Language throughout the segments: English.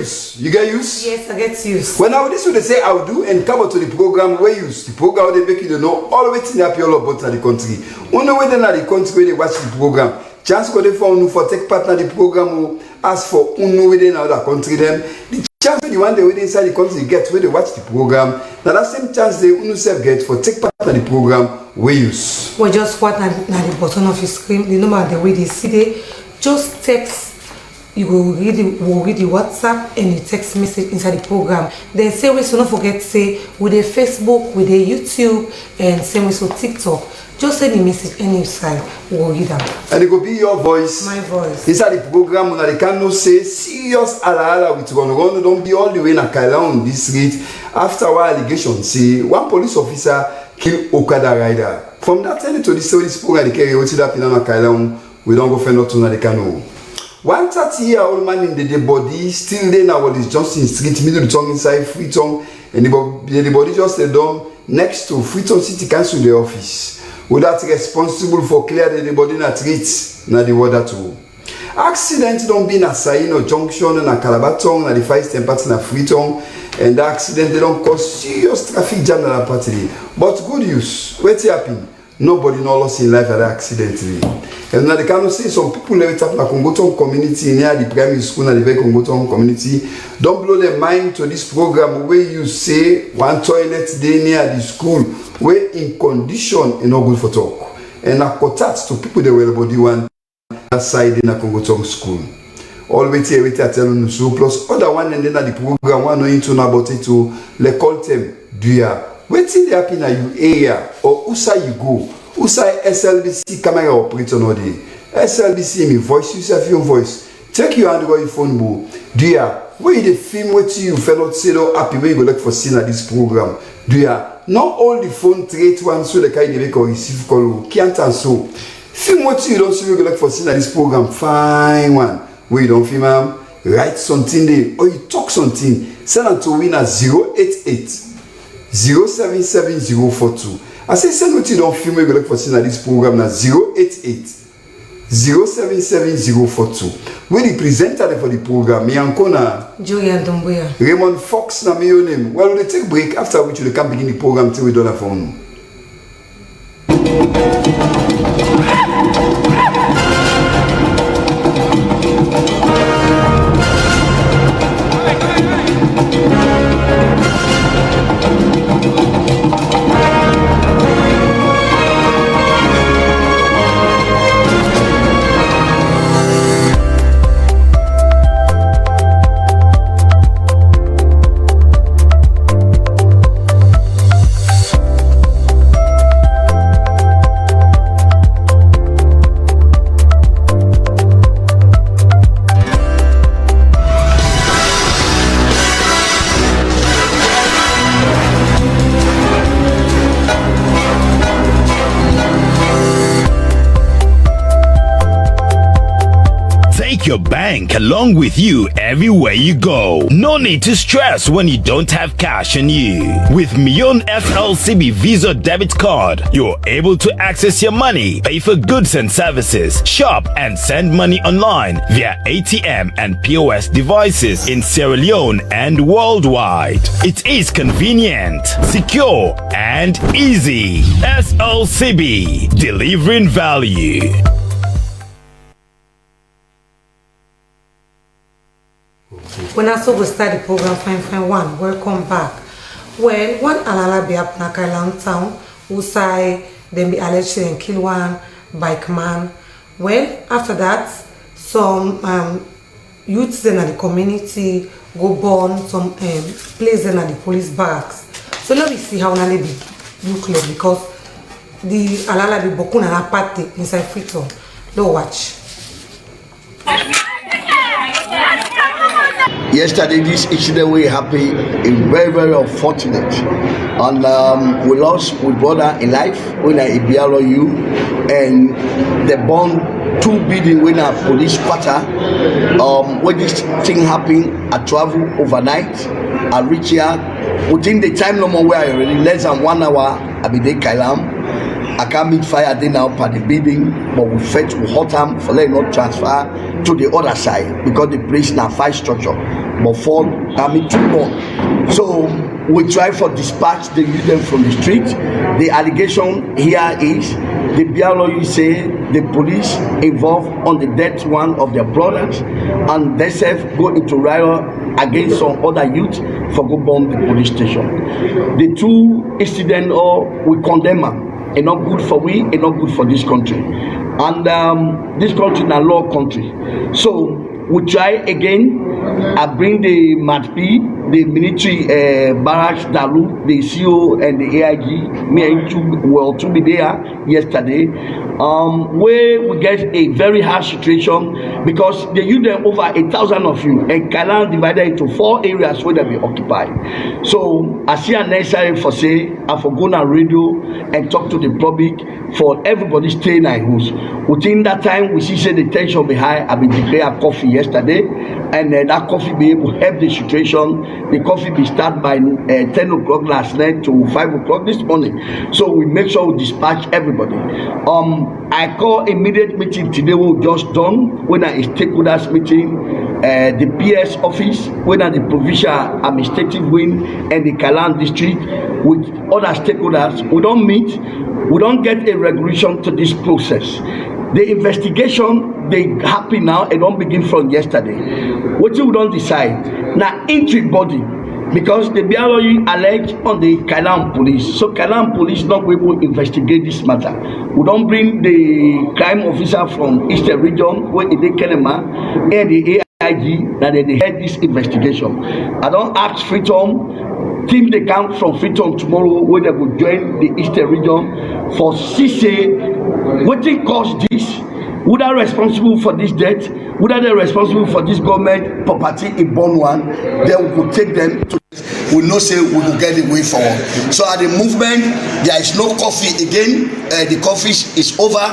use? You get use? Yes, I get use. When I this would they say I will do and come out to the program where use. The program they make you know all the way to the happy all about the country. Only way then the country where they watch the program. Chance go they for for take part in the program ask for uno within other country them. The chance when you want the way inside the country get where they watch the program. Now that same chance they uno self get for take part in the program where use. Well, just what na the button of your screen, the number the way they see they just text. You will read the WhatsApp and you text message inside the program. Then same way, so don't forget say with the Facebook, with the YouTube, and same way so TikTok. Just send the message any side, we will read them. And it will be your voice. My voice. Inside the program, when they can no say serious ala with run. Don't be all the way in a Kaila on this street. After our allegation, say one police officer killed Okada rider. From that time to this program, they carry out that in a Kaila. We don't go for nothing na the canoe. 130-year-old man in the dead body, still there now what is Johnson Street, middle tongue inside Freetown, and the body just lay down next to Freetown City Council the office. With that responsible for clear the body na treat na the water too. Accident don't be na Saino Junction na Calabaton na the 5 Tempat na Freetown, and the accident they don't cause serious traffic jam na party. But good news, what's happening? Nobody no lost in life at the accident. And now they can see some people let up la Congoton community near the primary school and the very Congoton community. Don't blow their mind to this program where you say one toilet day near the school where in condition and not good for talk. And I contact to people they will body one side in a Congoton school. All wait here, I tell you so plus other one and then the program one knowing to know about it to le call them do ya. Waiting they happen at you area or usa you go. Usa SLBC camera operator no day. SLBC me voice yourself your voice. Take your Android phone boo. Do ya where the film what you fellow say no happy where you go look for seeing at this program. Do ya not all the phone trade one so the kind they make or receive call can't answer. Film what you don't see you go look for seeing at this program. Fine one. Where you don't film write something there or you talk something. Send them to win at 088 077042. I say send what you don't film we go look for seeing at this program na 088 077042. We the presenter for the program me ankona Julian Dumbuya. Raymond Fox na me your name. Well we take break after which we can begin the program till we done phone. Your bank along with you everywhere you go. No need to stress when you don't have cash on you. With Mion FLCB Visa debit card, you're able to access your money, pay for goods and services, shop and send money online via ATM and POS devices in Sierra Leone and worldwide. It is convenient, secure and easy. SLCB, delivering value. When I saw we start the program, fine one, welcome back. Well, one alala be up na Kailang town, who say them be alleged and kill one bike man. Well, after that, some youths in the community go burn some place in the police barracks. So let me see how na be look like because the alala be bokuna na party inside Freetown. Don't watch. Yesterday, this incident we happened is very, very unfortunate. And we lost my brother in life when I you and they burned 2 buildings when a police quarter. When this thing happened, I travel overnight. I reach here within the time no more where I already less than 1 hour. I be there Kailam. I can't meet fire there now by the building, but we fetch we hot them for letting not transfer to the other side because the place now fire structure. but 2 born. So we try for dispatch the youth from the street. The allegation here is the BLOU say the police involved on the death one of their brothers, and they self go into riot against some other youth for go bomb the police station. The 2 incidents we condemn them. It's not good for we, it's not good for this country. And this country is a law country. So we try again. I bring the MATP, the military barracks, Dalu, the CO and the AIG. Me and you were to be there yesterday. Where we get a very hard situation because they use them over 1,000 of you, and Kailan divided into 4 areas where they be occupied. So I see a necessary for say I for go on radio and talk to the public for everybody stay in our house. Within that time, we see say the tension be high. I been declare coffee yesterday, and that coffee be able to help the situation. The coffee be start by 10 o'clock last night to 5 o'clock this morning. So we make sure we dispatch everybody. I call immediate meeting today. We just done when I stakeholders meeting, the PS office, when at the provincial administrative wing and the Kailan district with other stakeholders. We don't meet. We don't get a regulation to this process. The investigation they happen now. It don't begin from yesterday. What we don't decide now. Entry body. Because the BLOU allege on the Kailan police. So Kailan police not able to investigate this matter. We don't bring the crime officer from Eastern region where they Kenema and the AIG that they head this investigation. I don't ask Freedom. Team they come from Freedom tomorrow where they will join the Eastern region for CC. What they cause this? Who are responsible for this death? Who are they responsible for this government property in born one? Then we could take them to. We know say we will get the way forward. So at the movement, there is no coffee again. The coffee is over,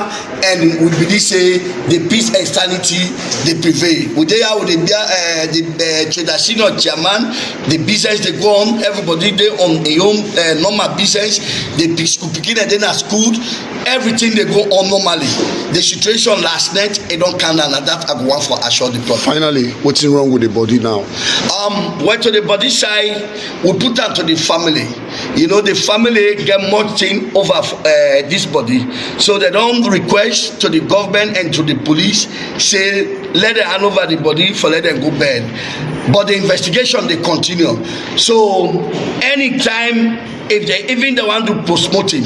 and we believe say the peace and sanity they prevail. We there with the traditional chairman, the business they go on. Everybody they on their own normal business. The school begin and then at school, everything they go on normally. The situation last night, it don't count and that I go one for assure the problem. Finally, what's wrong with the body now? Well, to the body side, we put that to the family. You know, the family get much thing over this body, so they don't request to the government and to the police say let them hand over the body for let them go bed. But the investigation they continue. So anytime if they even the one to postmortem,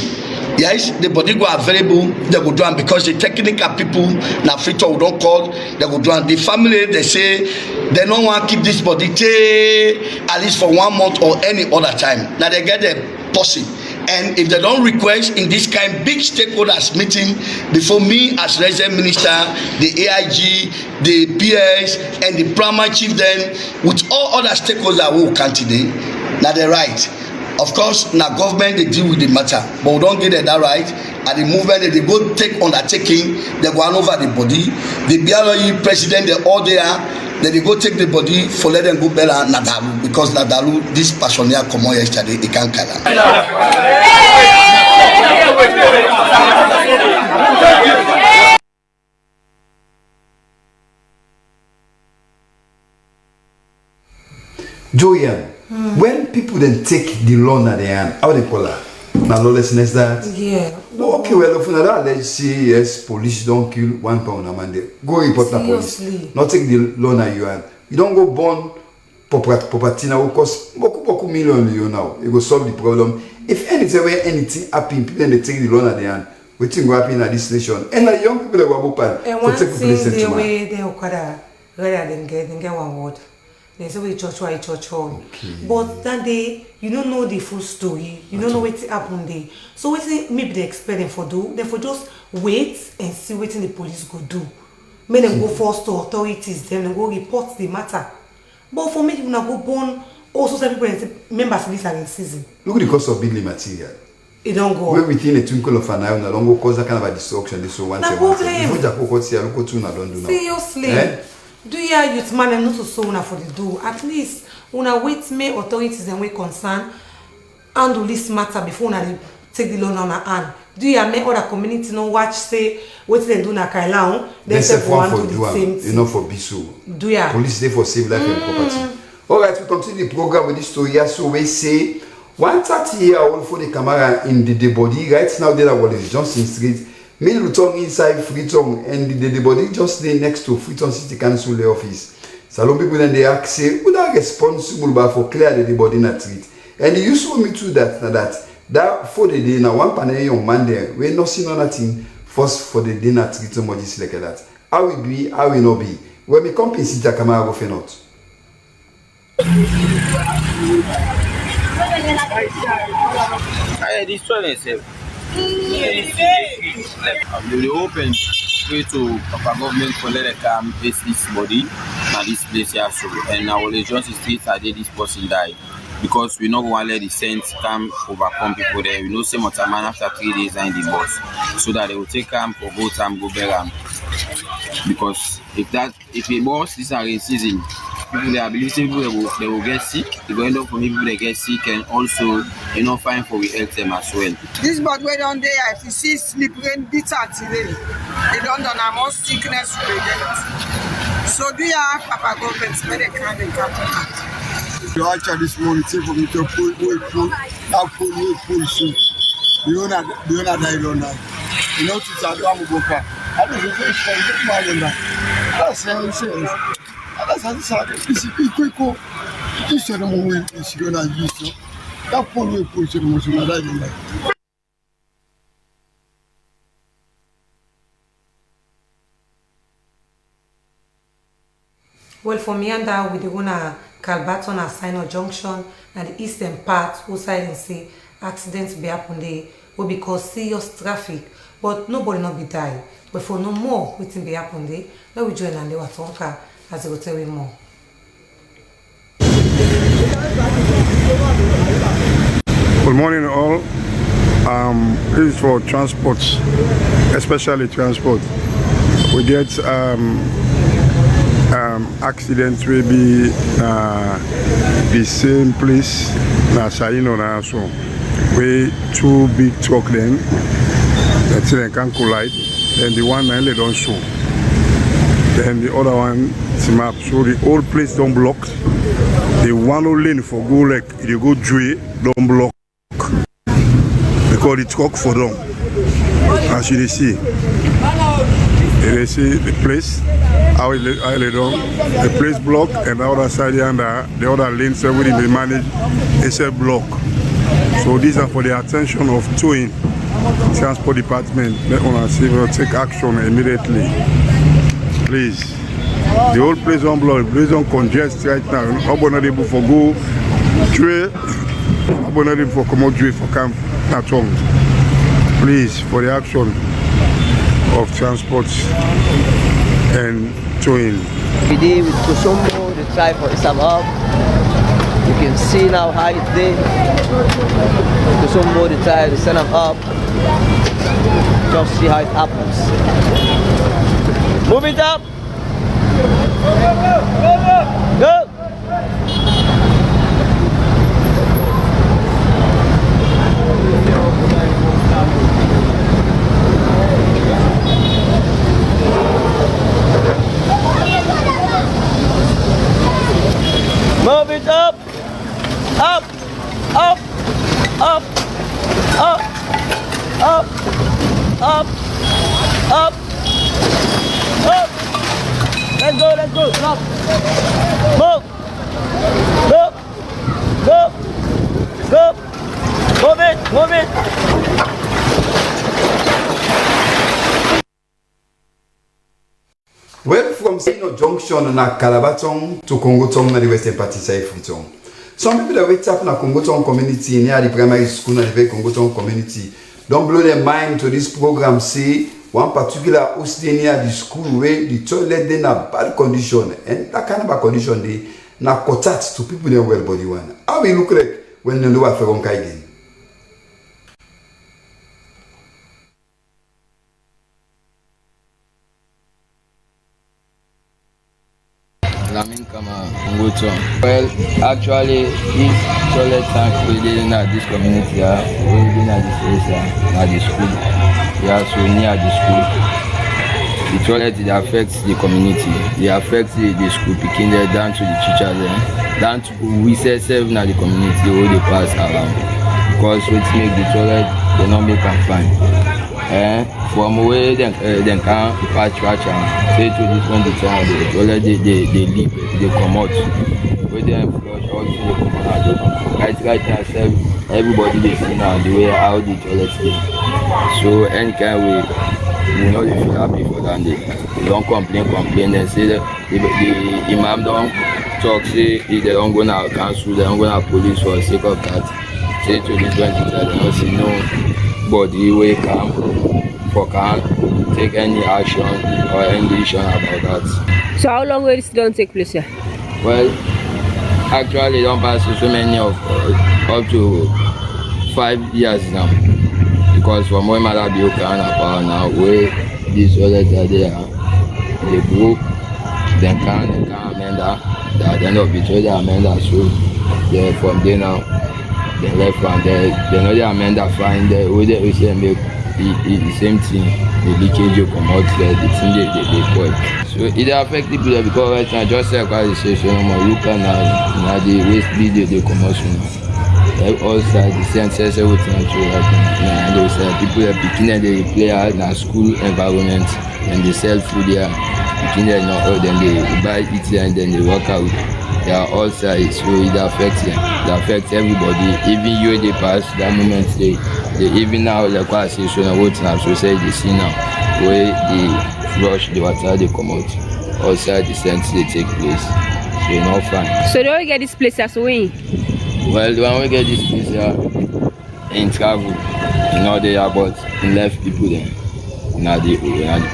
yes, the body go available, they go do it because the technical people now Freedom don't call, they go do it. The family they say they don't want to keep this body at least for 1 month or any other time. Now they get the posse. And if they don't request in this kind big stakeholders meeting before me as resident minister, the AIG, the PS, and the primary chief, then with all other stakeholders who will come today, now they're right. Of course, now government they deal with the matter, but we don't get that right. At the movement, they go take undertaking, they go hand over the body. The BLOU president, they all there, then they go take the body for let them go better Nadalu, because Nadalu, this passioneer come on yesterday, he can't kill her. Joanne, when people then take the law in their hand, how they call her? Now lawlessness that? Yeah. No, okay, well, if that let's see, yes, police don't kill 1 pound a man. Go report the police. Not take the law in your hand. You don't go burn property now, cost beaucoup million now. You go solve the problem. If anything happen, people then they take the law in their hand. We think what happen at this nation. And the young people that go open. And one thing the way they rather than get one word. They say we church hall. Okay. But that day you don't know the full story. You don't know what happened there. So what maybe they expect them for do, they for just wait and see what the police go do. Make them go first to authorities, then go report the matter. But for me, you not go born also some people members of this are in season. Look at the cost of building material. It don't go. We're within a twinkle of an eye, no longer cause that kind of a destruction. This so one seriously. Do ya youth man and not to so una for the do. At least una wait me authorities and we concern handle this matter before una take the loan on her hand. Do ya make other community no watch say what they do na Kailan? They say for one to the same thing. You know for Bisu. Do ya? Police there for save life and property. Alright, we continue the program with this story here. So we say 130-year-old for the camera in the body. Right now, there are Johnson Street. Middle Tongue inside Freetown, and the body just there next to Freetown City Council office. Some people then they ask say, who are responsible for clear the body in that street? And you saw me too that for the day now one panel young man there, we not see nothing first for the dinner treat somebody like that. How will be, how will not be. When we come in City Camera go not. I destroy myself. We open straight to Papa government for let the come face this body and this place here so and our Johnson Street I did this person die because we not want to let the saints come overcome people there. We know same man after 3 days in the bus so that they will take them for go time go better because if a boss this are in season people they are believing people they will get sick. They go end up for people they get sick and also fine for we help them as well. This body where down there, if you see sleep rain bitter today, they don't know more sickness with it. So do you have Papa government where they can You actually this morning take for me to pull shoot. The owner died on that. You know to tell you I'm go back. I don't know if I get my on that. That's how it says. That's how it's quick. This is the moment is gonna use so. That pull we pull to the most on that. Well, for me and that, we want to Calbaton and Sino Junction and the eastern part, who side and say accidents be happen there will be cause serious traffic, but nobody not be die. But for no more, we think be happen there. Let we join and they were talking as they will tell you more. Good morning, all. This is for transport, especially transport. We get accidents will be the same place na Saino na so where two big truck then that they can collide, then the one they don't show, then the other one is map, so the whole place don't block. The one lane for go like you go Dre don't block because the truck for them as you see the place. How it done, the place block and the other side and the other lanes everything they manage is a block. So these are for the attention of towing transport department. Let us see will take action immediately. Please. The whole place on block, the place on congest right now. How about able for go Dre? How about able for come out Dre for camp at home? Please for the action of transport and towing. We did with Kusumbo, the try for Isam up. You can see now how it did. Kusumbo, the try to send them up. Just see how it happens. Move it up. Go. Move it up, up, up, up, up, up, up, up, up. Let's go, stop. Move, go, go, go. Move it. Well, from Sino Junction na Calabaton to Congo-Tong na the western part side Freetown. Some people that wait up na Congo-Tong community near the primary school na the Congo-Tong community don't blow their mind to this program. Say one particular house near the school where the toilet they na bad condition and that kind of bad condition they na contact to people they well body one. How we look like when they know what for again. Lamin Kama Congo-Tong. Well, actually, this toilet tank we did in this community, we did in this place, at the school. Yeah, so near the school. the toilet it affects the community, it affects the school picking there down to the teachers there, down to we say seven at the community where they pass around. Because it make the toilet they not make them fine. From where they can patch say to this one the time the toilet they leak, they come out. Where they flush all they come out. Right now everybody they see now the way how the toilet is. So any kind of way you know they feel happy for that they don't complain they say that the imam don't talk say if they don't go now council, they don't go now police for the sake of that. Say to this one teacher they don't see nobody way come for can take any action or any decision about that. So how long will this don't take place here? Well, actually don't pass so many of up to 5 years now. Because from when mother be okay now where these others are there, they broke, then can amend that. At the end of it, they amend that. So they from there now, they left and they know they amend that fine there. Where they say make the same thing, the leakage you come out there, the thing they put. So it affect people there because right now just like I say, so you can now the waste video they come out soon. Also, the senses everything actually happen. And those people are picking they play out in a school environment and they sell food there. Picking there, then they buy it and then they walk out. They are all sides, so it affects them. It affects everybody. Even you they pass that moment they even now like I say so now what now so say they see now where they flush the water they come out. Outside the sense they take place. So you're not fine. So they will get this place as well? Well, the one we get this place here in travel, they are but left people there. Now the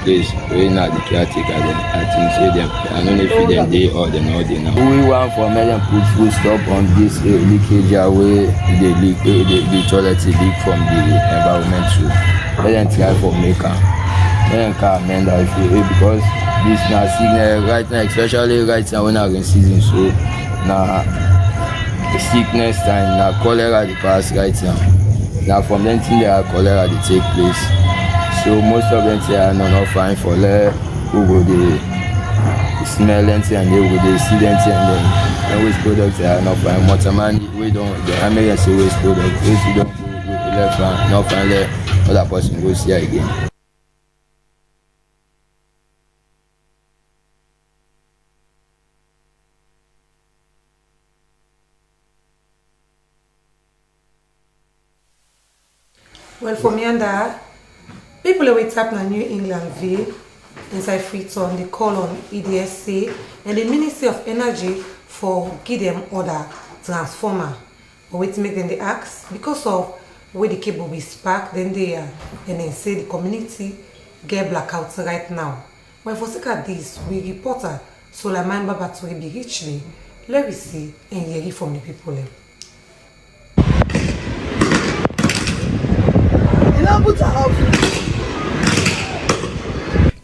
place where now the caretaker them, I think say them, I don't know if them they or they know they now. We want for them put full stop on this leakage where they leak, the toilet leak from the environment too. Let them try for maker. Let them can amend that because this now signal right now, especially right now when I'm in season, so now. The sickness time now cholera the pass right now. Now from them thing there cholera they take place. So most of them say are not fine for who go they smell them and they go they see them and waste products are not fine. Waterman we don't the American say waste products. Waste you don't go left one, not fine there other person go see again. Well, for me and that, people who tap in New England Ville, inside Freetown, they call on EDSC and the Ministry of Energy for give them order transformer. But wait to make them the ask because of where the cable be spark, then they and then say the community get blackouts right now. Well, for look at this, we reporter Solomon Babaturi be richly. Let me see and hear from the people.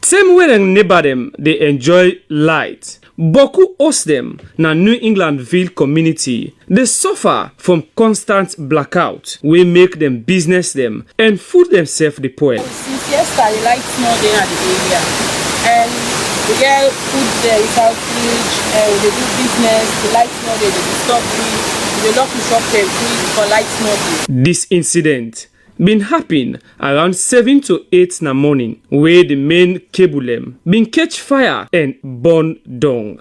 Same way and neighbor them, they enjoy light. Boku host them na New England Ville community. They suffer from constant blackout. We make them business them and food themselves the poil. Since yesterday, the lights not there at the area. And we get food there without fridge, they do business, the lights not there, they disturb me, they lock the shop there for lights not there. This incident been happen around 7 to 8 in the morning where the main cable them been catch fire and burn down.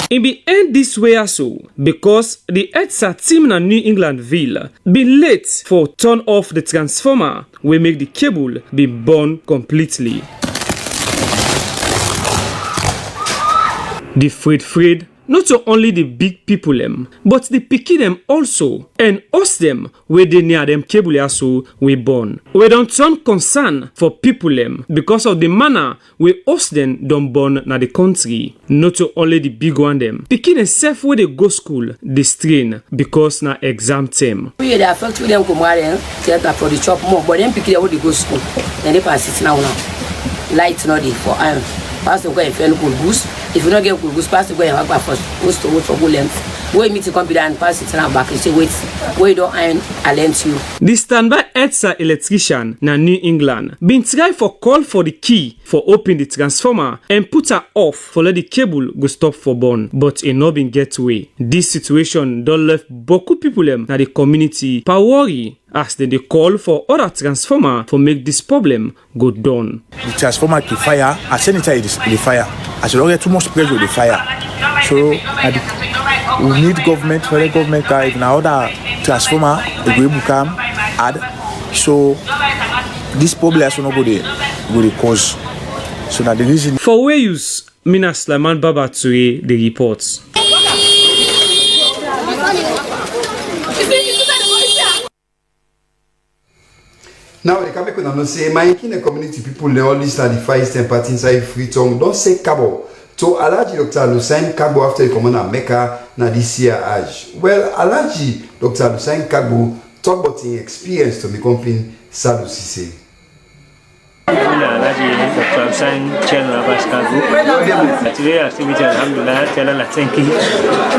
It be end this way also because the EDSA team in New England Ville been late for turn off the transformer we make the cable be burn completely. The Fred not only the big people them, but the picky them also, and us them where they near them cable also we born. We don't turn concern for people them because of the manner we us them don't born na the country. Not only the big one them, picky themself where they go school, they strain because na exam time. We they affect them come out for the chop more, but them picky they go school. Then they pass it now. Light not there for iron. Pass to go and find good boost. If you don't get good boost, pass to go and work first. Boost to work for good length. Wait me to come down and pass it around back and say, wait don't iron, I lent you. The standby EDSA electrician na New England been try for call for the key for open the transformer and put her off for let the cable go stop for burn, but it no been get way. This situation don't left beaucoup people na the community pa worry as they call for other transformer for make this problem go down. The transformer to fire, I send it to the fire. I should not get too much pressure with the fire. So we need government, federal government, if now other transformer the will come add. So this problem has not go the cause. So that the reason for where use Mina Slaman Baba to the reports. Now, the Cameroon no say, my in community people, they all listen to the Far Eastern Party inside Freetown. Don't say Cabo. So, Alaji Dr. Lusain Cabo after he come on and Mecca na this year Hajj. Well, Alaji Dr. Lusain Cabo talk about his experience to become Sadou Cissé. Alaji Dr. Lusain Channel Abbas Cabo. Today, activity Alhamdulillah, tell Allah thank you.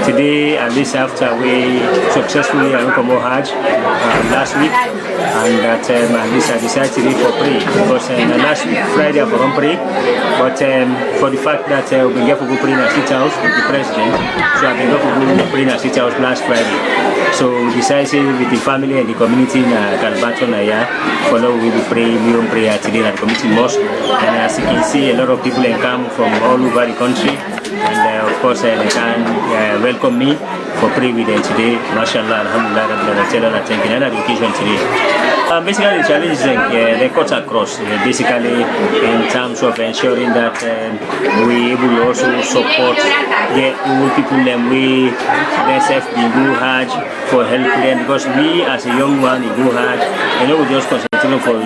Today, at least after we successfully come on Hajj last week. And that at least I decided to leave for prayer because last week Friday I for pray, but for the fact that we've been here for go pray in the State House with the president, so I've been here for go pray in the State House last Friday. So we decided with the family and the community in Calbaton for now we will pray prayer today at the community mosque, and as you can see a lot of people come from all over the country, and of course they can welcome me for prayer with them today. Mashallah, alhamdulillah, thank you. Another occasion today. Basically, the challenge is they cut across. Basically, in terms of ensuring that we able also support the old people and we themselves go Hajj for helping them, because we as a young one we go Hajj, and we just concentrating for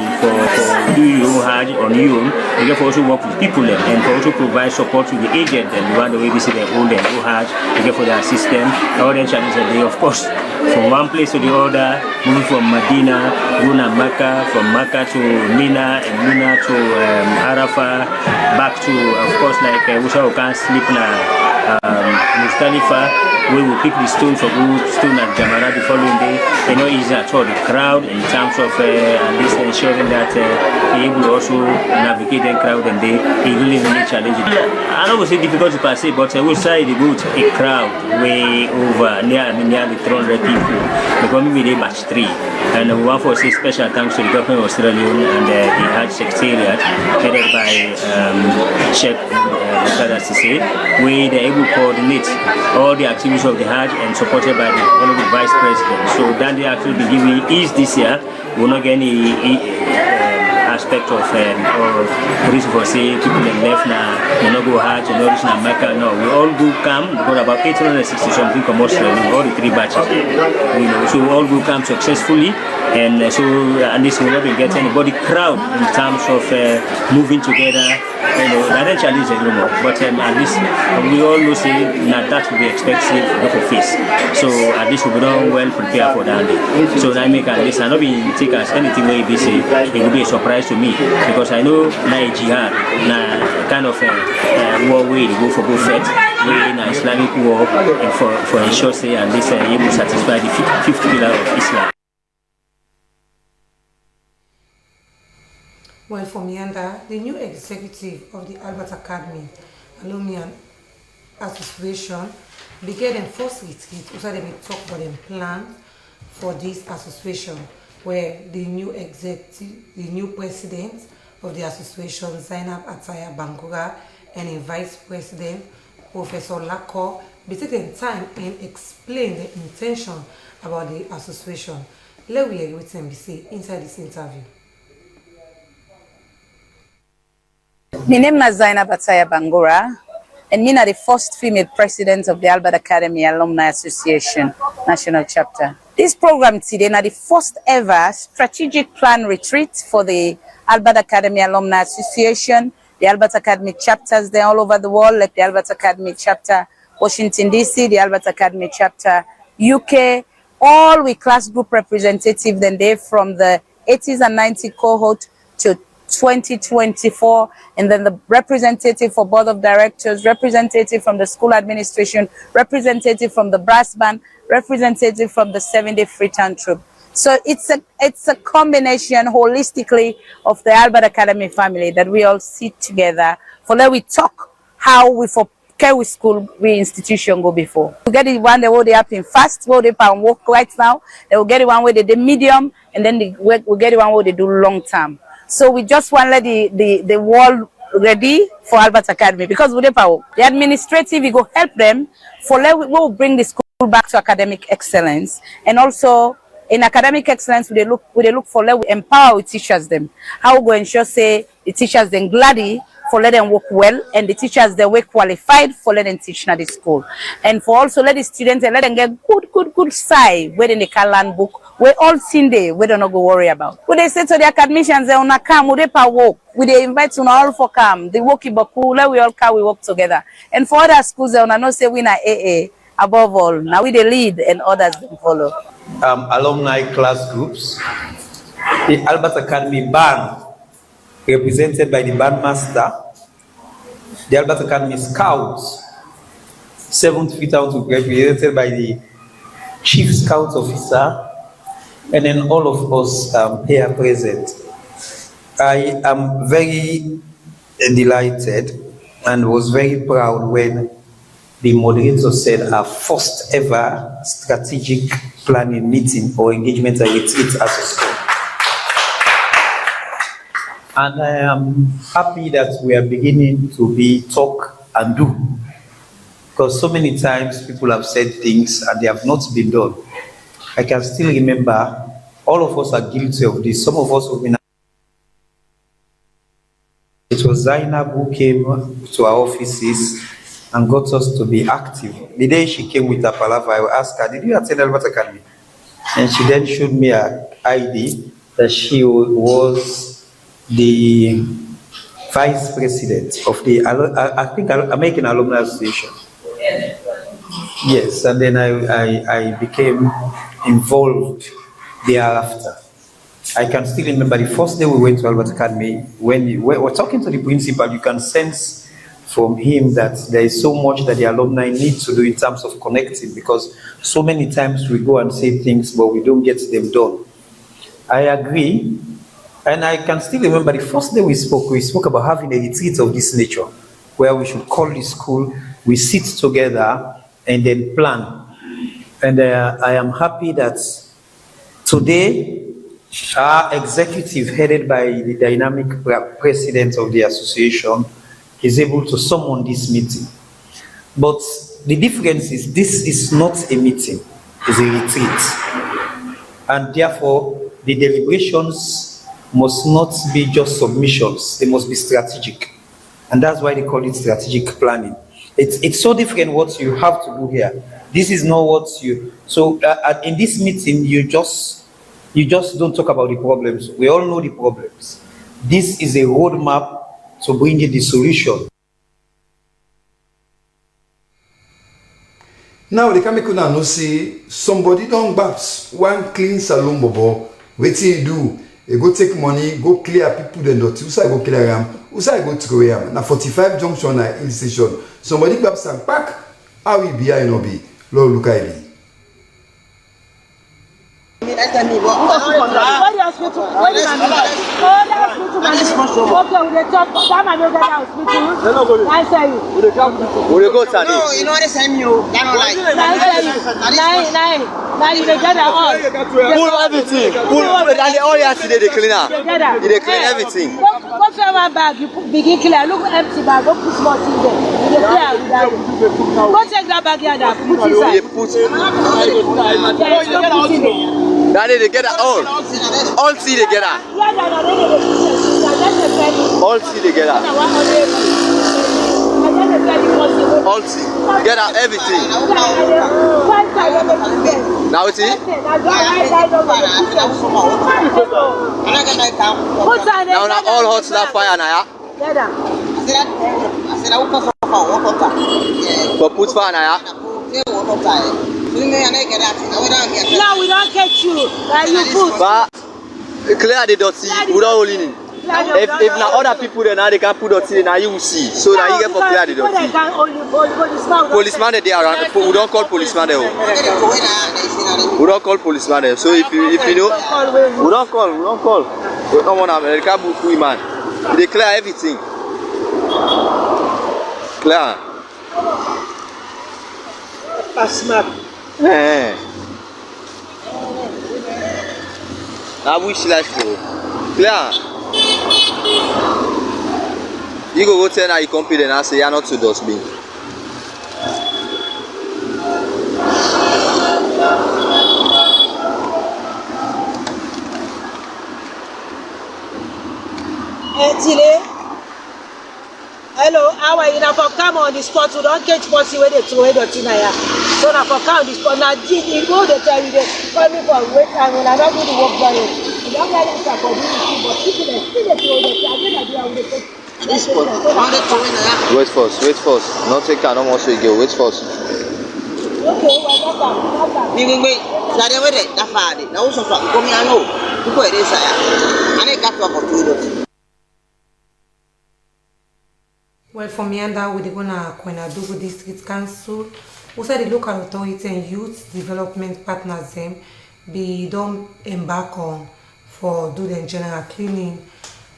do your Hajj on you. We can also work with people and for also provide support to the agent and the one the way we see them old and go Hajj. We get for their system. Our challenge is they of course from one place to the other, moving from Medina, going to Mecca, from Mecca to Mina, and Mina to Arafah, back to, of course, like we can sleep na Muzdalifa. We will pick the stone for good, stone at Jamara the following day. You know, easy at all. The crowd in terms of at least ensuring that we able to also navigate the crowd, and they really challenging. I don't say difficult to pass it, but I will say the good a crowd way over nearly 300 people. Because we did batch 3, and we want to say special thanks to the government of Australia and the Hajj Secretariat headed by Sheikh Dr. Cissé, where they able to coordinate all the activities of the Hajj and supported by the Honorable Vice President. So that they actually be giving ease this year. We'll not get any aspect of or reason for say people in left now, we not go Hajj, we not reach na Mecca. No, we all go come. We got about 860 something from Australia, all the 3 batches. You know, so we all go come successfully, and so at least we not get anybody crowd in terms of moving together. You know, that is challenge anymore. But at least we all know say that will be expected for face. So at least we don't well prepare for that day. So I make at least I not be take as anything where be say it will be a surprise to me, because I know na jihad, na kind of war way to go for both faith, way in Islamic war, and for ensure say at least able to satisfy the fifth pillar of Islam. Well, for Mianda, the new executive of the Albert Academy Alumni Association began their first retreat so they may talk about their plan for this association, where the new executive, the new president of the association, Zainab Ataya Bangura, and a vice president, Professor Lako, be taking time and explain the intention about the association. Let me hear what NBC inside this interview. My name is Zainab Ataya Bangura, and I'm the first female president of the Albert Academy Alumni Association National Chapter. This program today is the first ever strategic plan retreat for the Albert Academy Alumni Association, the Albert Academy chapters there all over the world, like the Albert Academy chapter Washington DC, the Albert Academy chapter UK, all with class group representatives, then they from the 80s and 90s cohort to 2024, and then the representative for board of directors, representative from the school administration, representative from the brass band, representative from the 7-day Freetown troupe. So it's a combination holistically of the Albert Academy family that we all sit together for let we talk how we for Kerry School we institution go before. We get the one that they happen fast, where they can work right now. They will get the one where they do medium, and then we get the one where they do long term. So we just want to let the world ready for Albert Academy because we the administrative we go help them for let we will bring the school back to academic excellence, and also in academic excellence we look for let we empower the teachers them. How we go ensure say the teachers then gladly for let them work well, and the teachers they were qualified for let them teach at the school, and for also let the students let them get good side where they can learn book. We all seen there, we don't know go worry about. When they say to the academicians, they wanna come, we they work. We they invite you all for come. They work in Baku, we all come, we work together. And for other schools, they wanna know say we na AA above all. Now we the lead and others then follow. Alumni class groups. The Albert Academy band, represented by the bandmaster. The Albert Academy Scouts, 7th Freetown troupe, represented by the Chief Scout Officer, and then all of us here present. I am very delighted and was very proud when the moderator said our first ever strategic planning meeting or engagement and retreat as a school. And I am happy that we are beginning to be talk and do. Because so many times people have said things and they have not been done. I can still remember, all of us are guilty of this. Some of us have been. It was Zainab who came to our offices and got us to be active. The day she came with her palaver, I asked her, did you attend Albert Academy? And she then showed me her ID that she was the vice president of the, I think, American Alumni Association. Yes, and then I became involved thereafter. I can still remember the first day we went to Albert Academy, when we were talking to the principal, you can sense from him that there is so much that the alumni need to do in terms of connecting, because so many times we go and say things, but we don't get them done. I agree, and I can still remember the first day we spoke about having a retreat of this nature, where we should call the school, we sit together, and then plan. And I am happy that today, our executive, headed by the dynamic president of the association, is able to summon this meeting. But the difference is this is not a meeting, it's a retreat. And therefore, the deliberations must not be just submissions, they must be strategic. And that's why they call it strategic planning. It's so different what you have to do here. This is not what you, so in this meeting, you just don't talk about the problems. We all know the problems. This is a roadmap to bring in the solution. Now, the Kamikuna no say somebody don't baps one clean salon bobo. Wetin you do? You go take money, go clear people the not. Usa go clear them. Usa go throw them. Na 45 junction na hill station. Somebody baps and pack. How we be I no be. Lo look at me. Daddy, they get all see together. All see together. All see together, everything. Now it's it. Now all hot slap fire now. But put fire now. Now we don't get you. You put. But clear the dirty without holding it. If now other people there now they can put dirty, now you will see. So now you get for clear the dirty. Policeman they around. We don't call policeman there. We don't call policeman there. So if you know, we don't call. We don't want American book man. They clear everything. Clear. Smart. I wish like for clear. You go tell now you confident and say you're not to dustbin. Hello, how are you? Now for come on the spot, we don't catch pussy where they throw away the thing here. So now for come on the spot, now you go the time you call me for wait time when I don't do the work by it. You don't get that for community, but people they still they throw the thing. I don't know the this spot. Wait first. Not take care, no more so you go. Wait first. Okay, well that's Wait. So they were that far. Now so far, come here now. People it is and I got to opportunity. Well, for Mianda, we're going to Koinadugu District Council. Also, the local authority and youth development partners them be don't embark on for do the general cleaning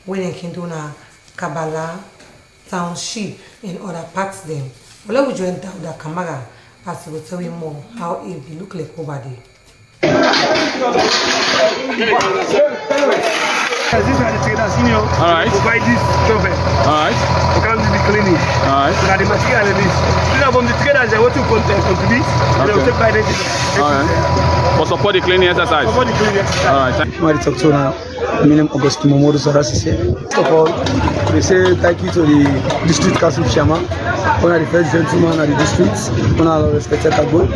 when they can do na Kabbalah Township and other parts them. Well, we join down the camera as we will tell you more how it be look like over there. These are the traders, you know, alright. Provide this government. Alright. We can't do the cleaning. Alright. So that the material is this. These are from the traders they want to contribute. And they will take by the alright. For support the cleaning exercise. Support the cleaning exercise. Alright. I talk to now. My name is August Momodu Sarasise. First of all, we say thank you to the district council chairman, one of the first gentleman of the district, one of our respected Agbo.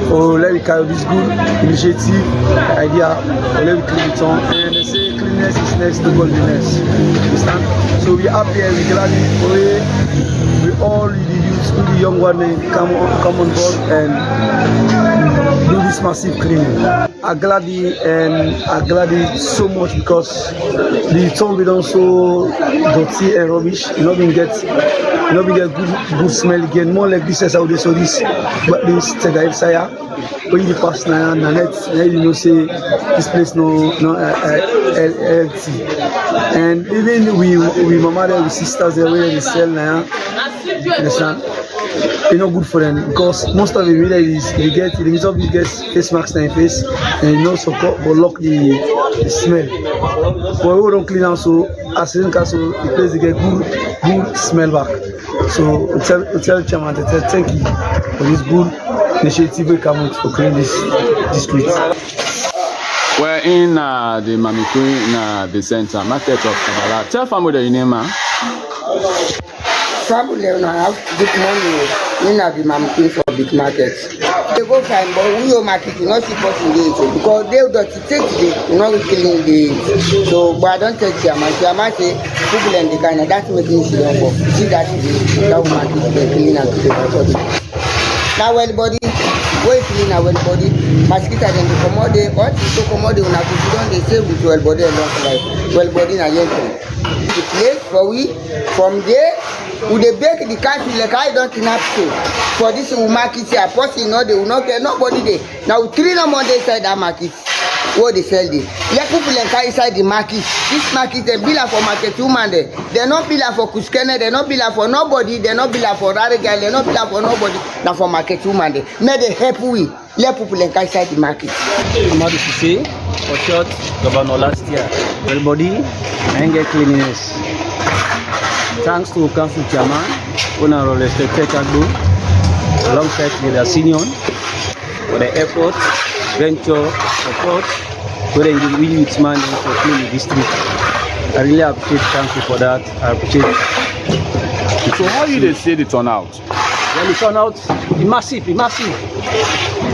For let me carry this good initiative, idea, let me clean it on. And they say cleanliness is next to godliness. Understand? So we are here, we gladly we all the youth, all the young ones come on board and do this massive cleaning. I'm glad so much because the town be done so dirty and rubbish. You know, we get good smell again. More like this is how they saw this, but this Teda Saya. When you pass now, you know say this place no empty. And even we mama there, we sisters there where they sell now. Understand? It's not good for them because most of the media is they get face masks in face and no support but lock the smell. But we don't clean out so as in castle the place they get good smell back. So we tell chairman to thank you for this good initiative we come with for cleaning this district. We're in the Mamikui in the center market of Kabbalah. Tell family the name, man. Family have good money. We have the Mamikui for big market. They go fine, but we don't market not supporting the because they don't take the not killing the so. But I don't take chairman. Chairman say people in the kind of that's making it wrong. See that will market the clean and clean. Now everybody. Way clean our body, mosquito then the commode, what is so commode when I put they say with well body and not like well body and the place for we from there would they bake the country like I don't enough to for this will market here person no they will not get nobody there. Now 3 months inside that market. What they sell there. Let people inside the market. This market they bill for market woman there. They're not bill for Kuskene, they're not bill for nobody, they're not bill for Rare girl, they're not bill for nobody. Now for market woman there. May they help we. Let people inside the market. Amadou Cissé, for short, governor last year. Everybody, and get cleanliness. Thanks to council chairman, Honorable Respected Agbo, alongside with the senior for the effort, venture, support, for the youth man for cleaning the district. I really appreciate council for that. I appreciate it. So how do they say the turnout? Well, the turnout is massive.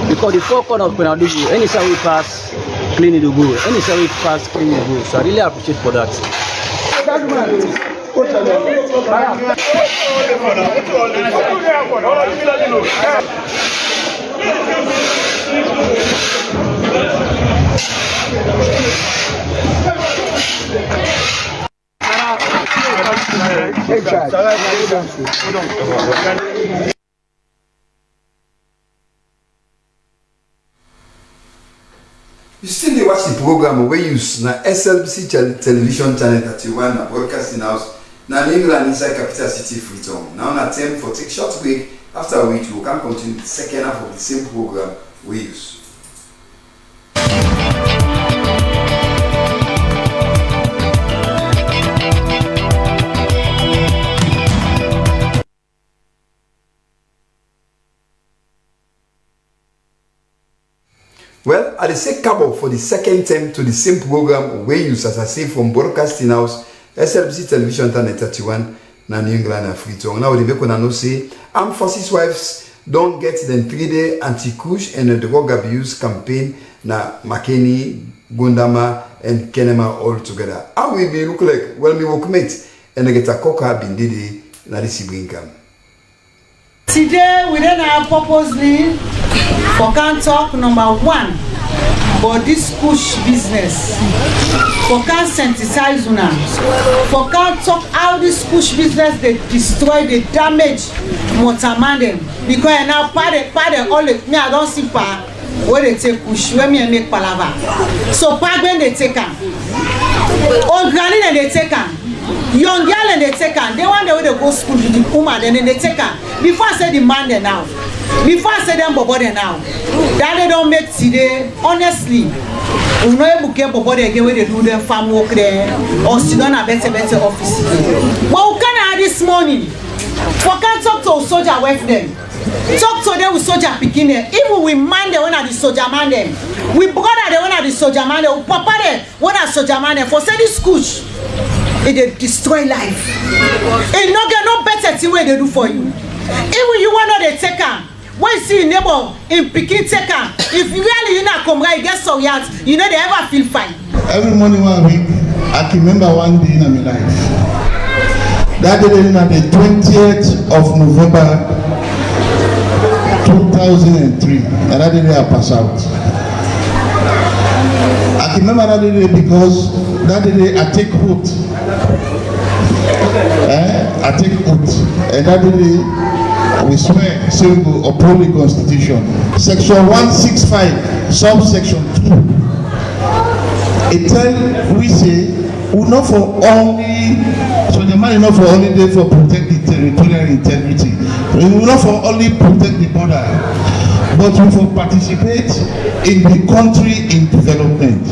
Because the 4 corners of Koinadugu, any side we pass, cleaning the go. Any side we pass, cleaning the go. So I really appreciate for that. charge. You still dey watch the program wey use na SLBC television channel 31 na broadcasting house na England inside capital city Freetown. Now na time for take short break, after which we can continue the second half of the same program we use. Well, I say cabo for the second time to the same program we use, as I say, from broadcasting house SLBC television channel 31 na New England and Freetown. Now the make una know say Armed Forces Wives don't get the 3-day anti-kush and drug abuse campaign na Makeni, Gundama and Kenema all together. How will be look like? Well, me workmate and I get a cocker been did na this bring come. Today we don't have purposely for can talk number 1 but this push business. For can sensitize una. For can talk how this push business they destroy, they damage Motamandem. Because now part all the me I don't see part where they take push, where me make palava. So part when they take them. Old granny and they take them. Young girl and they take her. They want the way they go school to the woman and then they take her. Before I say the man there now. Before I say them bobo there now. That they don't make today, honestly. We know able to get bobo there again where they do their farm work there. Or sit down a better office. But we can have this morning. We can talk to a soldier with them. Talk to them with soldier picking them. Even we man them when are the soldier man them. We brother them when are the soldier man them. We papa them when are soldier man them. For say this kush. It destroy life. It not get no better thing where they do for you. Even you want to take her. When you see a neighbor in picking take her, if you really you not come right, you get so yet, you know they ever feel fine. Every morning 1 week, I can remember one day in my life. That day on the 20th of November 2003, and that day I pass out. I can remember that day because that day I take oath. I take oath, and that day we swear, say we will uphold the Constitution. Section 165, subsection 2. It tells we say we not for only, so the man is not for only there for protect the territorial integrity. We will not for only protect the border, but we will participate in the country in development.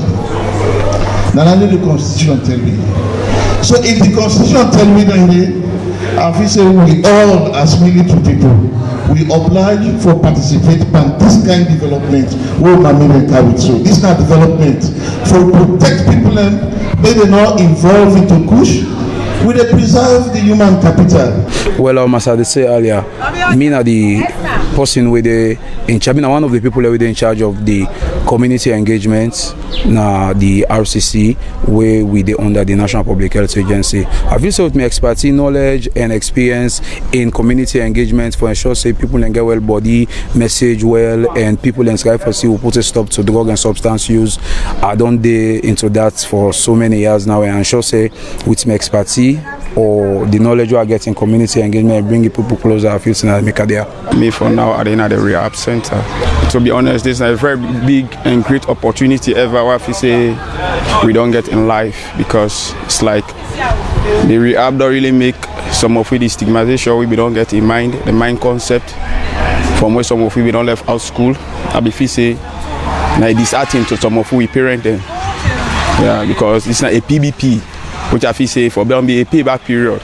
Now only the Constitution tell me. So if the Constitution tell me that I feel say we all as military people, we oblige for participate in this kind of development we carry. So this kind of development for protect people and they are not involved into kush. We dey preserve the human capital. Well, as I said earlier, me na the person with the in charge. One of the people that in charge of the community engagement, na the RCC, where we dey under the National Public Health Agency. I feel so with my expertise, knowledge, and experience in community engagement for ensure say people can get well body, message well, and people in Sky for see will put a stop to drug and substance use. I don't dey into that for so many years now, and ensure say with my expertise or the knowledge I get in community engagement, bringing people closer, I feel so make there. Me for now, I in at the rehab center. To be honest, this is a very big and great opportunity ever. What we say we don't get in life, because it's like the rehab don't really make some of the stigmatization we don't get in mind, the mind concept from where some of we don't left out school. I be feel say now disheartening to some of we parent them. Yeah, because it's not a PBP, which I feel say for them be a payback period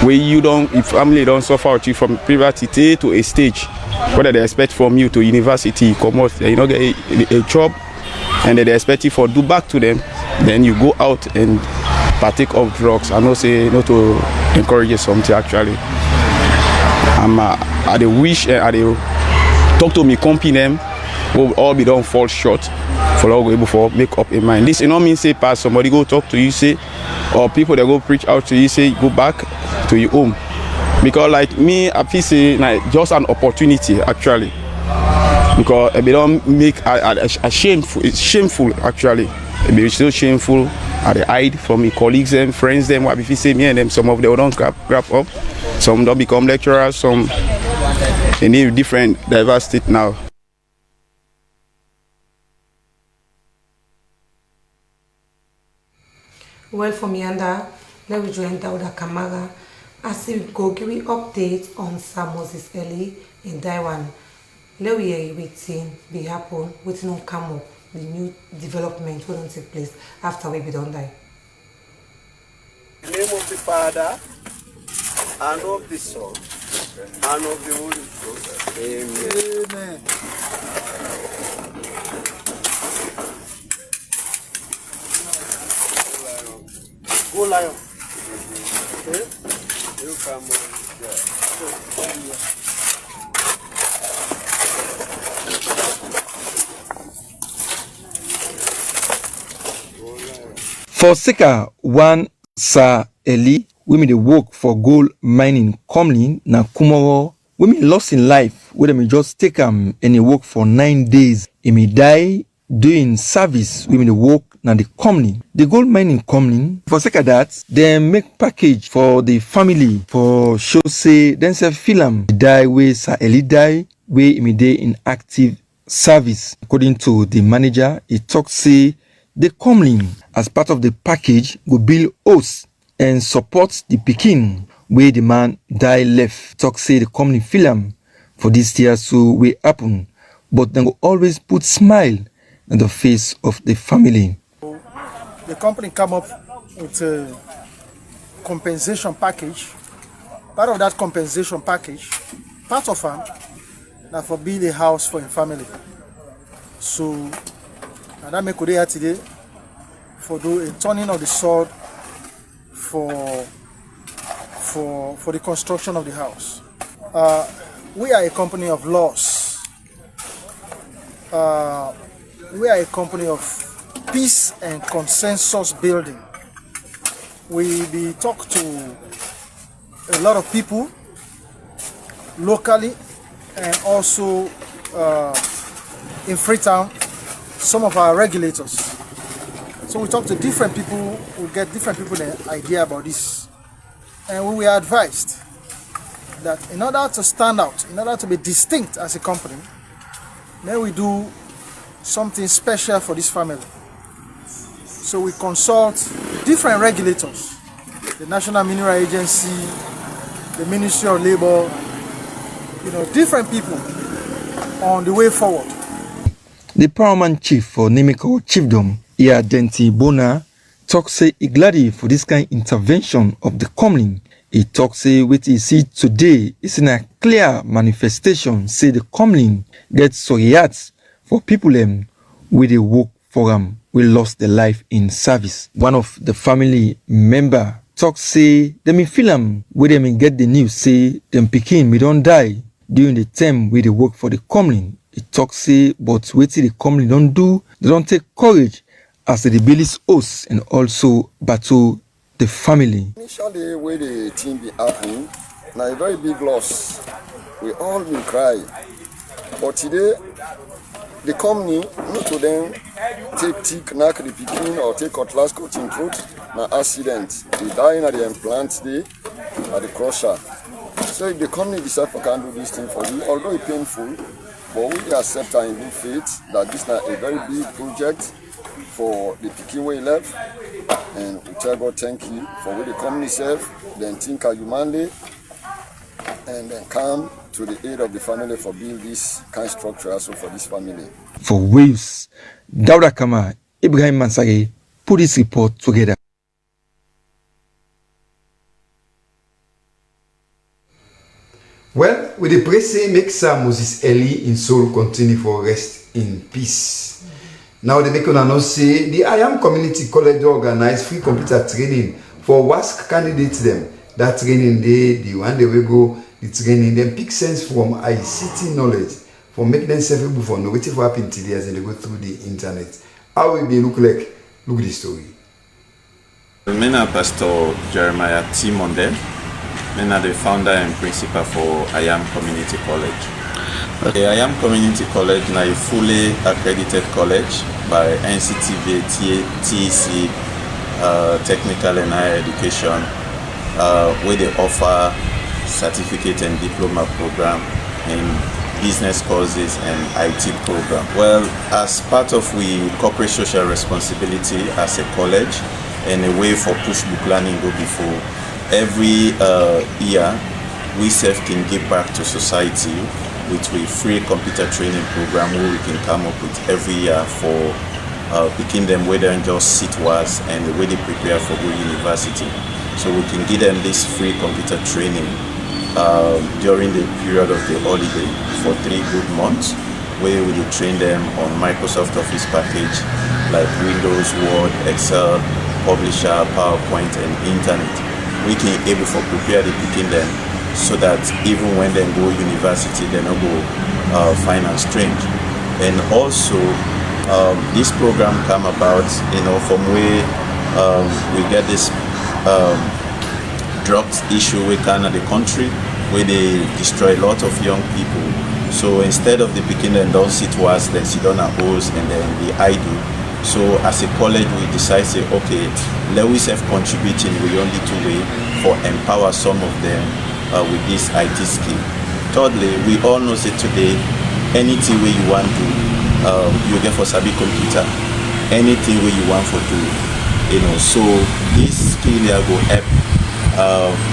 where you don't, if family don't suffer with you from puberty to a stage, whether they expect from you to university, come out, you know, get a job, and then they expect you for do back to them, then you go out and partake of drugs. I know say not to encourage something actually. I dey wish and I dey talk to me company them will all be done fall short for all able for make up in mind. This you know mean say pass somebody go talk to you say, or people that go preach out to you say go back to your home. Because like me, I feel say like just an opportunity actually. Because it don't make a shameful. It's shameful actually. It be so shameful I dey hide from my colleagues and friends them. What if you say me and them, some of them don't grab up, some don't become lecturers, some they need different diverse state now. Well, for Mianda, let me join Dauda Kamara as we go give you update on Sir Moses Eli in Taiwan. Let we hear waiting be happen, waiting on come up, the new development will take place after we be done die. In the name of the Father, and of the Son, and of the Holy Ghost. Amen. Amen. Go lion. Okay? You come on. For Sika, one Sir Eli, women they work for gold mining company na Kumoro. Women lost in life, where they may just take and he work for 9 days. He may die doing service. Women they work na the company. The gold mining company, for Sika that, they make package for the family for show say, then say film die where Sir Eli die, where he may day in active service. According to the manager, he talk say, the company, as part of the package, will build house and support the Pekin where the man die left. Talk say the company film for this year so will happen, but they will always put smile on the face of the family. The company come up with a compensation package. Part of that compensation package, part of them, now for build a house for a family. So, and that make today today for do a turning of the sword for the construction of the house. We are a company of loss. We are a company of peace and consensus building. We be talk to a lot of people locally and also in Freetown, some of our regulators. So we talk to different people, we get different people an idea about this. And we were advised that in order to stand out, in order to be distinct as a company, then we do something special for this family. So we consult different regulators, the National Mineral Agency, the Ministry of Labor, different people on the way forward. The paramount chief for Nimiko Chiefdom, Denti Bona, talk say he glad for this kind of intervention of the company. He talk say what he see today is in a clear manifestation. Say the company gets sorry for people where they work for them, we lost their life in service. One of the family member talk say them in film where they may get the news say them Pekin me don't die during the time where they work for the company. It talk say but what the company don't do, they don't take courage as the Billy's host and also battle the family. Initially where the team be happening, now a very big loss. We all been crying. But today the company, not to them, take knock the Pekin or take cutlass cutting fruit, na accident. They die in the implant day at the crusher. So if the company decide for can do this thing for you, although it's painful, but we accept in good faith that this is a very big project for the Pekin way left. And we tell God thank you for what the company serve, then think humanly, and then come to the aid of the family for build this kind of structure also for this family. For Wales, Dauda Kama, Ibrahim Mansari put this report together. Well, with the praise make Sir Moses Eli in soul continue for rest in peace. Now they make an say the I Am Community College organize free computer training for WASC candidates them. That training the one day we go the training them pick sense from ICT knowledge for make them self-able for innovative happen today as they go through the internet. How will be look like? Look at the story. My name is Pastor Jeremiah T. Monde. I'm the founder and principal for I Am Community College. Okay. I Am Community College is a fully accredited college by NCTV, TEC, technical and higher education, where they offer certificate and diploma program in business courses and IT program. Well, as part of we corporate social responsibility as a college and a way for push book learning go before, every year we self can give back to society with a free computer training program where we can come up with every year for picking them where they just sit was and the way they prepare for good university. So we can give them this free computer training during the period of the holiday for 3 good months, where we will train them on Microsoft Office package like Windows, Word, Excel, Publisher, PowerPoint, and Internet. We can able for prepare the picking them so that even when they go university, they don't go find and strange. And also, this program come about, from where we get this drugs issue we can at the country, where they destroy a lot of young people. So instead of the picking and don't sit was, then sit on a hose and then the idle. So as a college, we decide say, okay, let we self contributing we only two way for empower some of them with this IT skill. Thirdly, we all know that today, anything where you want to, you get for Sabi computer, anything where you want for do, so this skill here will help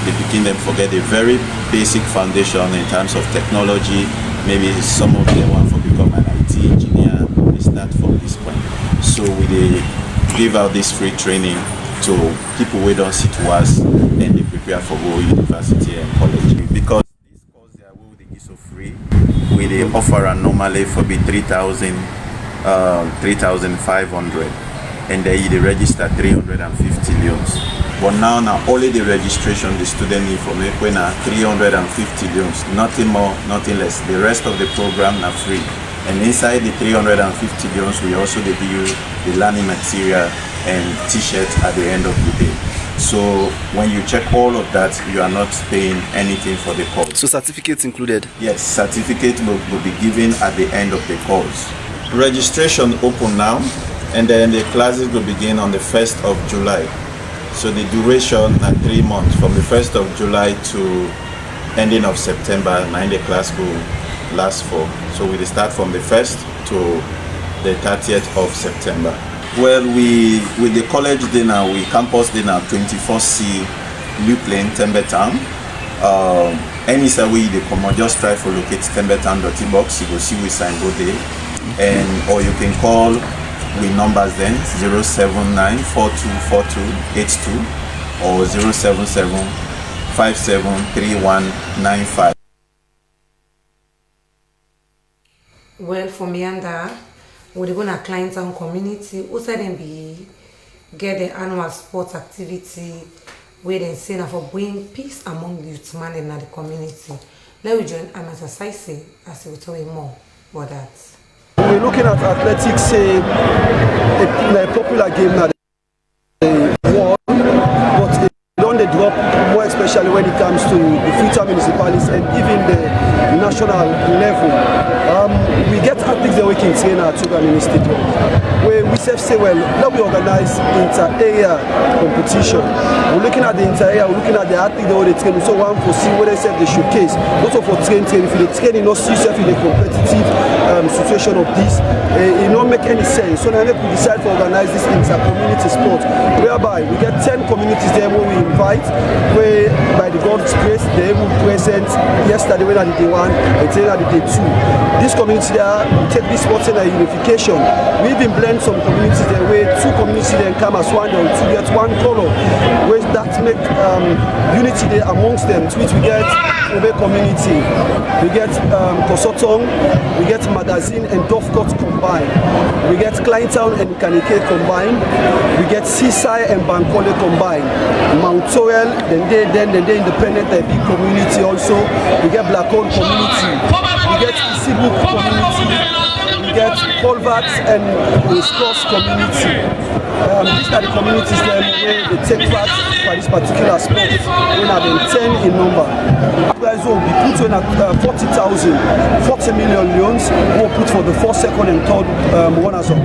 they begin them forget a very basic foundation in terms of technology. Maybe some of them want to become an IT engineer. They start from this point. So we give out this free training to people who don't sit to us and they prepare for go university and college. Because this course they will be so free, we they offer a normally for be 3,500 and they register 350 loans. But now only the registration the student need from Equina 350 loans, nothing more, nothing less. The rest of the program are free. And inside the 350 loans, we also give you the learning material and t-shirts at the end of the day. So when you check all of that, you are not paying anything for the course. So certificates included? Yes, certificate will be given at the end of the course. Registration open now, and then the classes will begin on the 1st of July. So the duration at 3 months, from the 1st of July to ending of September, 9 the class will last for. So we start from the 1st to the 30th of September. Well, with the college dinner, we campus dinner 24C Luke Lane, Tembe Town. Any way they come on, just try to locate Tembe Town dirty box, you will see we sign go there. And or you can call with numbers then 079-4242-82 or 077-573195. Well, for me and that, we're going to client and community who said them be get the annual sports activity where they say for bringing peace among the youth man in the community. Let me join Amasasai as we tell you more about that. We're looking at athletics, a popular game now, but they don't drop more, especially when it comes to the future municipalities and even the national level. We get athletes that we can train at Tuganini Stadium, where we say, well, now we organize inter-area competition. We're looking at the inter-area, we're looking at the athletes that they train, so one for see where they say they showcase. Also for train, if they train, not see yourself in a competitive situation of this, it don't make any sense. So now we decide to organize this inter-community sport, whereby we get 10 communities there where we invite, where by the God's grace, they will present yesterday when I did day 1 and today I did day 2. This community there, we take this sport in a unification. We even blend some communities there where 2 communities then come as one or 2 get one color, where that make unity there amongst them, to which we get Obe community, we get Kosotong, we get Magazine and Dovecot combined, we get Kleintown and Kanike combined, we get Seaside and Bankole combined, Mount Sorel, then they independent and big community also, we get Black Hole community, we get Isibu community, we we get culverts and resource community. These are the communities where they take part for this particular sport. We have been 10 in number. Guys will be put in at 40,000, 40 million loans. We'll put for the first, second, and third runners up.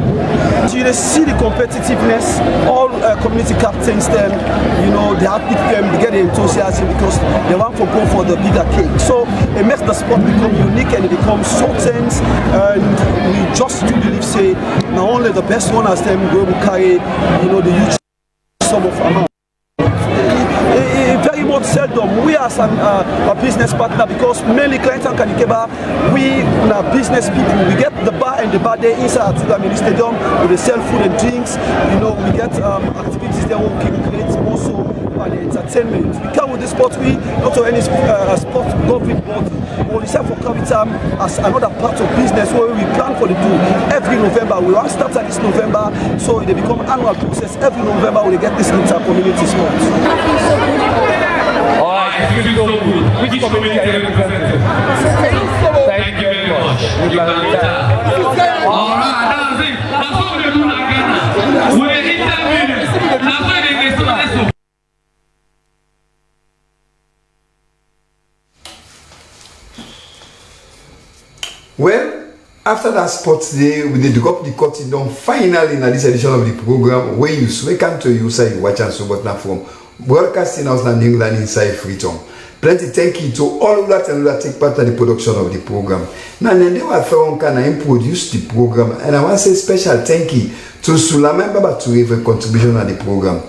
So you see the competitiveness. All community captains, them, they have picked them, they get the enthusiasm because they want to go for the bigger cake. So it makes the sport become unique and it becomes so tense. And we just do believe, say, not only the best runners them will carry, the huge sum of amount. Very much seldom we as a business partner, because mainly Client and Kanikeba, we are business people. We get the bar and the bar there inside the mini stadium where they sell food and drinks. We get activities there where we can create also the entertainment. We come with the sport, we not only sport governing body, but we serve for Capitam as another part of business where we plan for the do every November. We want to start at this November, so they become annual process. Every November we get this inter-community sport. Which community are you representing? Thank you very much. All right, that's it. That's what we do in Ghana. We're interviewing. That's why they get so. Well, after that sports day, we did go up the cutting down finally in this edition of the program. Where you welcome to you, say, watch and so but now from Broadcasting House in England inside Freetown. Plenty thank you to all of that and that take part in the production of the program. Now, they were found can I produce the program, and I want to say special thank you to Sulaiman Baba to have a contribution on the program.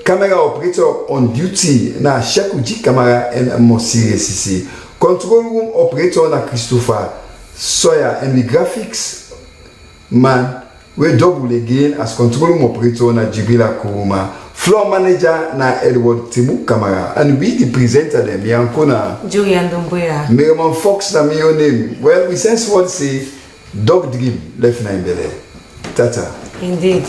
Camera operator on duty na Shakuji Camera and Mosiri CC. Control room operator na Christopher Sawyer, and the graphics man we double again as control room operator na Jibila Kuruma. Floor manager na Edward Timu Kamara, and we the presenter them Yankona Julian Dumbuya. Miriam Fox na me your name. Well, we sense what say dog dream left na Mbele. Tata. Indeed.